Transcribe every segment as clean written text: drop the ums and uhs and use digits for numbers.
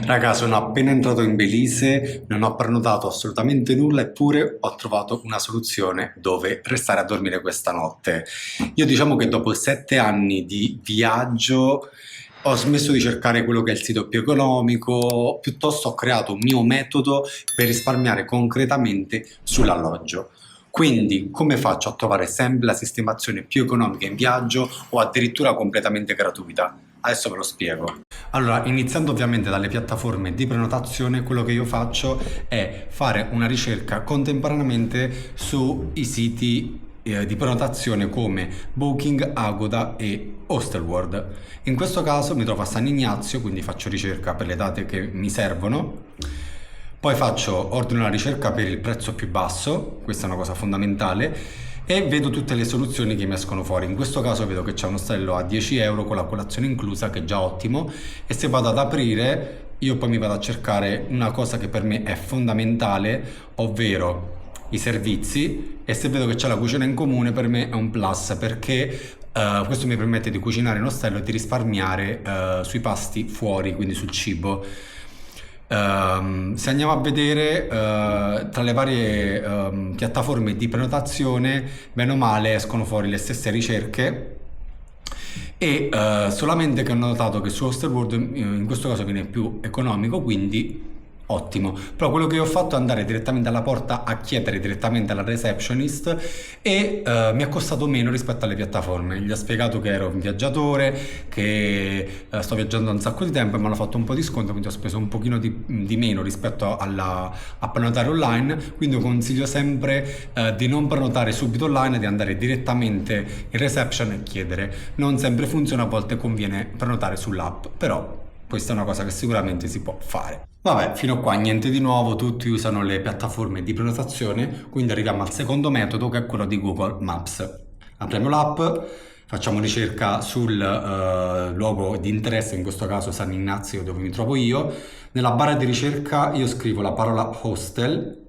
Raga, sono appena entrato in Belize, non ho prenotato assolutamente nulla, eppure ho trovato una soluzione dove restare a dormire questa notte. Io diciamo che dopo 7 anni di viaggio ho smesso di cercare quello che è il sito più economico, piuttosto ho creato un mio metodo per risparmiare concretamente sull'alloggio. Quindi, come faccio a trovare sempre la sistemazione più economica in viaggio o addirittura completamente gratuita? Adesso ve lo spiego. Allora, iniziando ovviamente dalle piattaforme di prenotazione, quello che io faccio è fare una ricerca contemporaneamente sui siti di prenotazione come Booking, Agoda e Hostelworld. In questo caso mi trovo a San Ignazio, quindi faccio ricerca per le date che mi servono. Poi ordino la ricerca per il prezzo più basso, questa è una cosa fondamentale, e vedo tutte le soluzioni che mi escono fuori. In questo caso vedo che c'è un ostello a 10 euro con la colazione inclusa, che è già ottimo, e se vado ad aprire io poi mi vado a cercare una cosa che per me è fondamentale, ovvero i servizi, e se vedo che c'è la cucina in comune per me è un plus, perché questo mi permette di cucinare in ostello e di risparmiare sui pasti fuori, quindi sul cibo. Se andiamo a vedere tra le varie piattaforme di prenotazione, bene o male escono fuori le stesse ricerche, e solamente che ho notato che su Hostelworld in questo caso viene più economico, quindi ottimo. Però quello che ho fatto è andare direttamente alla porta a chiedere direttamente alla receptionist, e mi è costato meno rispetto alle piattaforme. Gli ho spiegato che ero un viaggiatore, che sto viaggiando da un sacco di tempo, e mi hanno fatto un po' di sconto, quindi ho speso un pochino di meno rispetto a prenotare online. Quindi consiglio sempre di non prenotare subito online, di andare direttamente in reception e chiedere. Non sempre funziona, a volte conviene prenotare sull'app, però questa è una cosa che sicuramente si può fare. Vabbè, fino a qua niente di nuovo, tutti usano le piattaforme di prenotazione, quindi arriviamo al secondo metodo, che è quello di Google Maps. Apriamo l'app, facciamo ricerca sul luogo di interesse, in questo caso San Ignazio, dove mi trovo io. Nella barra di ricerca io scrivo la parola hostel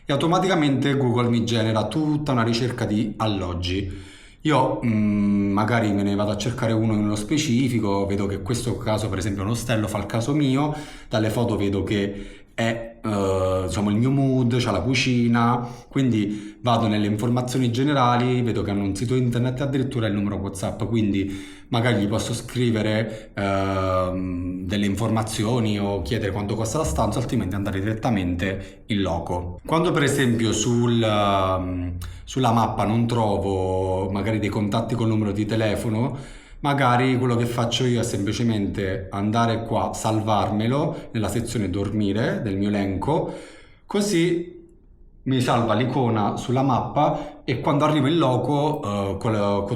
e automaticamente Google mi genera tutta una ricerca di alloggi. Io magari me ne vado a cercare uno nello specifico, vedo che in questo caso per esempio è un ostello, fa il caso mio, dalle foto vedo che è diciamo il mio mood, c'ha la cucina, quindi vado nelle informazioni generali, vedo che hanno un sito internet e addirittura il numero WhatsApp, quindi magari gli posso scrivere delle informazioni o chiedere quanto costa la stanza, altrimenti andare direttamente in loco. Quando per esempio sulla mappa non trovo magari dei contatti col numero di telefono, magari quello che faccio io è semplicemente andare qua, salvarmelo nella sezione dormire del mio elenco, così mi salva l'icona sulla mappa, e quando arrivo in loco con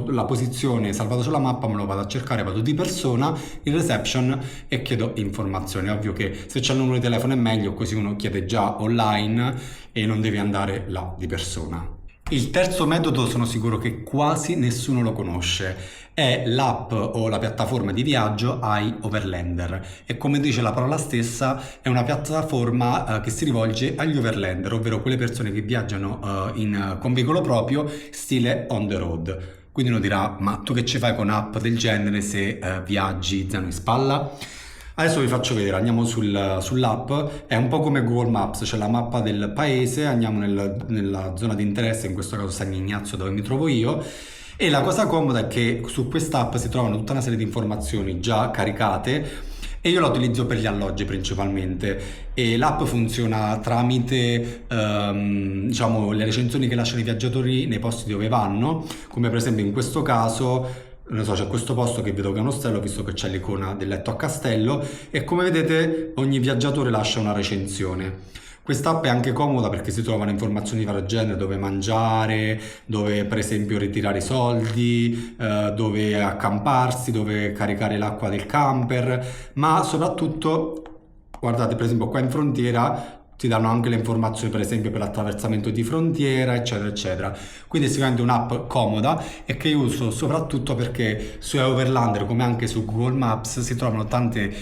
la posizione salvata sulla mappa me lo vado a cercare, vado di persona in reception e chiedo informazioni. Ovvio che se c'è il numero di telefono è meglio, così uno chiede già online e non deve andare là di persona. Il terzo metodo sono sicuro che quasi nessuno lo conosce, è l'app o la piattaforma di viaggio iOverlander, e come dice la parola stessa è una piattaforma che si rivolge agli overlander, ovvero quelle persone che viaggiano con veicolo proprio, stile on the road. Quindi uno dirà: ma tu che ci fai con app del genere se viaggi zaino in spalla? Adesso vi faccio vedere, andiamo sull'app, è un po' come Google Maps, c'è la mappa del paese, andiamo nella zona di interesse, in questo caso San Ignazio dove mi trovo io, e la cosa comoda è che su quest'app si trovano tutta una serie di informazioni già caricate, e io la utilizzo per gli alloggi principalmente, e l'app funziona tramite diciamo le recensioni che lasciano i viaggiatori nei posti dove vanno, come per esempio in questo caso. Non so, c'è questo posto che vedo che è un ostello, visto che c'è l'icona del letto a castello, e come vedete ogni viaggiatore lascia una recensione. Quest'app è anche comoda perché si trovano informazioni di vario genere, dove mangiare, dove per esempio ritirare i soldi, dove accamparsi, dove caricare l'acqua del camper, ma soprattutto, guardate per esempio qua in frontiera ti danno anche le informazioni per esempio per l'attraversamento di frontiera, eccetera eccetera. Quindi è sicuramente un'app comoda, e che io uso soprattutto perché su Overlander, come anche su Google Maps, si trovano tante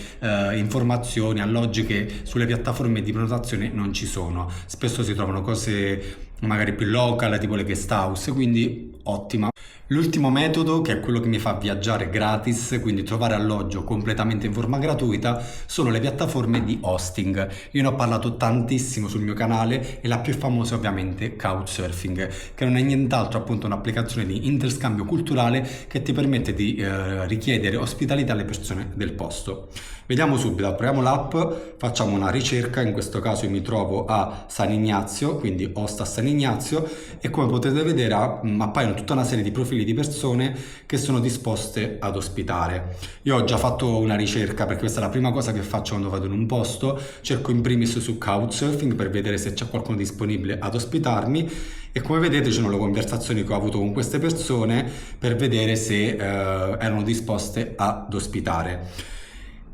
informazioni, alloggi che sulle piattaforme di prenotazione non ci sono. Spesso si trovano cose magari più local, tipo le guest house, quindi ottima. L'ultimo metodo, che è quello che mi fa viaggiare gratis, quindi trovare alloggio completamente in forma gratuita, sono le piattaforme di hosting. Io ne ho parlato tantissimo sul mio canale e la più famosa è ovviamente Couchsurfing, che non è nient'altro appunto un'applicazione di interscambio culturale che ti permette di richiedere ospitalità alle persone del posto. Vediamo subito, apriamo l'app, facciamo una ricerca, in questo caso io mi trovo a San Ignazio, quindi host a San Ignazio, e come potete vedere appaiono tutta una serie di profili di persone che sono disposte ad ospitare. Io ho già fatto una ricerca perché questa è la prima cosa che faccio quando vado in un posto, cerco in primis su Couchsurfing per vedere se c'è qualcuno disponibile ad ospitarmi e come vedete ci sono le conversazioni che ho avuto con queste persone per vedere se erano disposte ad ospitare.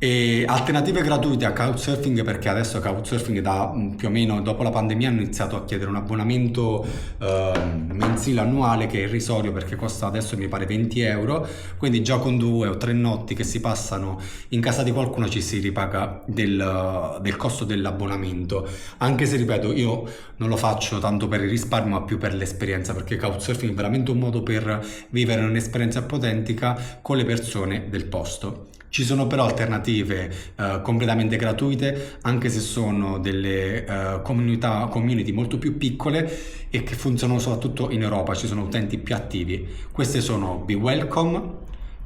E alternative gratuite a Couchsurfing, perché adesso Couchsurfing da più o meno dopo la pandemia hanno iniziato a chiedere un abbonamento mensile annuale che è irrisorio perché costa adesso mi pare 20 euro, quindi già con 2 o 3 notti che si passano in casa di qualcuno ci si ripaga del costo dell'abbonamento, anche se ripeto io non lo faccio tanto per il risparmio ma più per l'esperienza, perché Couchsurfing è veramente un modo per vivere un'esperienza autentica con le persone del posto. Ci sono però alternative completamente gratuite, anche se sono delle community molto più piccole e che funzionano soprattutto in Europa, ci sono utenti più attivi. Queste sono Be Welcome,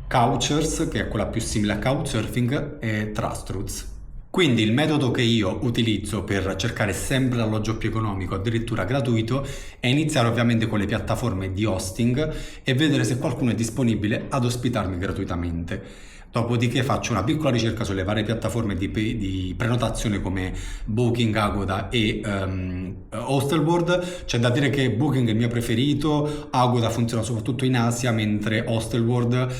Couchers, che è quella più simile a Couchsurfing, e Trustroots. Quindi il metodo che io utilizzo per cercare sempre l'alloggio più economico, addirittura gratuito, è iniziare ovviamente con le piattaforme di hosting e vedere se qualcuno è disponibile ad ospitarmi gratuitamente. Dopodiché faccio una piccola ricerca sulle varie piattaforme di prenotazione come Booking, Agoda e Hostelworld. C'è da dire che Booking è il mio preferito, Agoda funziona soprattutto in Asia, mentre Hostelworld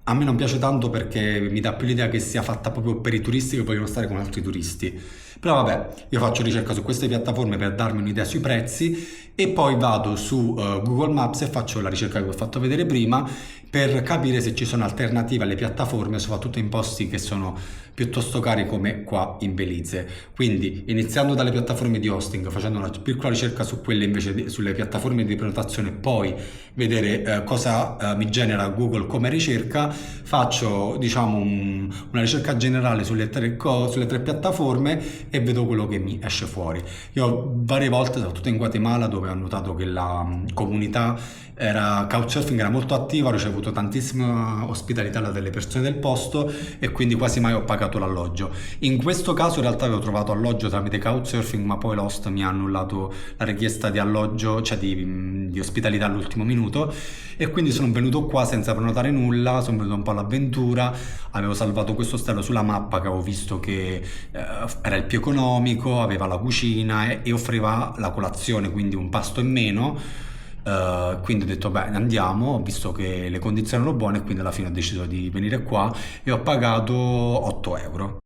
a me non piace tanto perché mi dà più l'idea che sia fatta proprio per i turisti che vogliono stare con altri turisti. Però vabbè, io faccio ricerca su queste piattaforme per darmi un'idea sui prezzi e poi vado su Google Maps e faccio la ricerca che vi ho fatto vedere prima per capire se ci sono alternative alle piattaforme, soprattutto in posti che sono piuttosto cari come qua in Belize. Quindi iniziando dalle piattaforme di hosting, facendo una piccola ricerca su quelle invece sulle piattaforme di prenotazione, poi vedere cosa mi genera Google come ricerca, faccio diciamo una ricerca generale sulle tre piattaforme e vedo quello che mi esce fuori. Io varie volte, soprattutto in Guatemala, dove ho notato che la comunità Couchsurfing era molto attiva, ho ricevuto tantissima ospitalità delle persone del posto e quindi quasi mai ho pagato l'alloggio. In questo caso in realtà avevo trovato alloggio tramite Couchsurfing, ma poi l'host mi ha annullato la richiesta di alloggio, cioè di ospitalità all'ultimo minuto, e quindi sono venuto qua senza prenotare nulla, sono venuto un po' all'avventura, avevo salvato questo ostello sulla mappa che avevo visto che era il più economico, aveva la cucina e offriva la colazione, quindi un pasto in meno. Quindi ho detto beh andiamo, ho visto che le condizioni erano buone e quindi alla fine ho deciso di venire qua e ho pagato 8 euro.